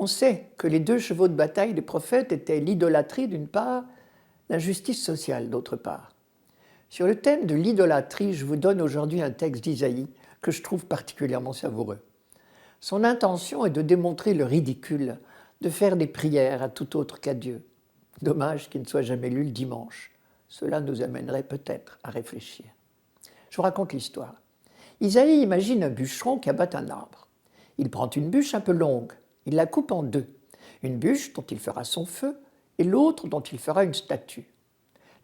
sait que les 2 chevaux de bataille des prophètes étaient l'idolâtrie d'une part, l'injustice sociale d'autre part. Sur le thème de l'idolâtrie, je vous donne aujourd'hui un texte d'Isaïe que je trouve particulièrement savoureux. Son intention est de démontrer le ridicule de faire des prières à tout autre qu'à Dieu. Dommage qu'il ne soit jamais lu le dimanche. Cela nous amènerait peut-être à réfléchir. Je vous raconte l'histoire. Isaïe imagine un bûcheron qui abatte un arbre. Il prend une bûche un peu longue, il la coupe en 2. Une bûche dont il fera son feu et l'autre dont il fera une statue.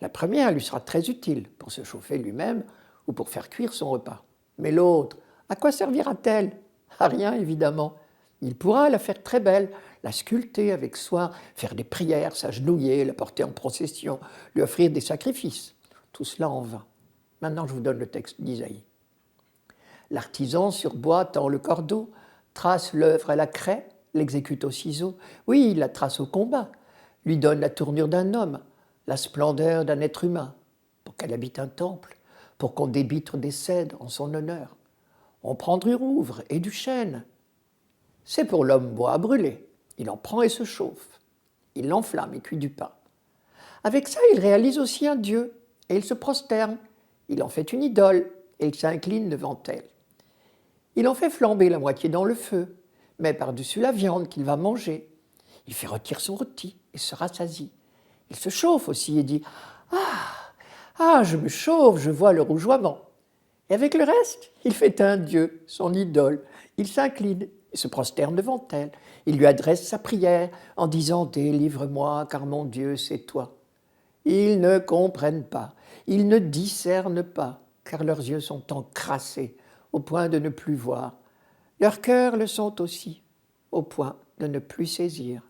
La première lui sera très utile pour se chauffer lui-même ou pour faire cuire son repas. Mais l'autre, à quoi servira-t-elle? À rien, évidemment. Il pourra la faire très belle, la sculpter avec soin, faire des prières, s'agenouiller, la porter en procession, lui offrir des sacrifices. Tout cela en vain. Maintenant, je vous donne le texte d'Isaïe. L'artisan sur bois tend le cordeau, trace l'œuvre à la craie, l'exécute au ciseau. Oui, il la trace au combat, lui donne la tournure d'un homme, la splendeur d'un être humain, pour qu'elle habite un temple, pour qu'on débitre des cèdres en son honneur. On prend du rouvre et du chêne. C'est pour l'homme bois à brûler. Il en prend et se chauffe. Il l'enflamme et cuit du pain. Avec ça, il réalise aussi un dieu, et il se prosterne. Il en fait une idole, et il s'incline devant elle. Il en fait flamber la moitié dans le feu, met par-dessus la viande qu'il va manger. Il fait rôtir son rôti et se rassasie. Il se chauffe aussi et dit « Ah, je me chauffe, je vois le rougeoiement ». Et avec le reste, il fait un dieu, son idole. Il s'incline et se prosterne devant elle. Il lui adresse sa prière en disant « Délivre-moi, car mon Dieu, c'est toi ». Ils ne comprennent pas, ils ne discernent pas, car leurs yeux sont encrassés au point de ne plus voir. Leurs cœurs le sont aussi, au point de ne plus saisir.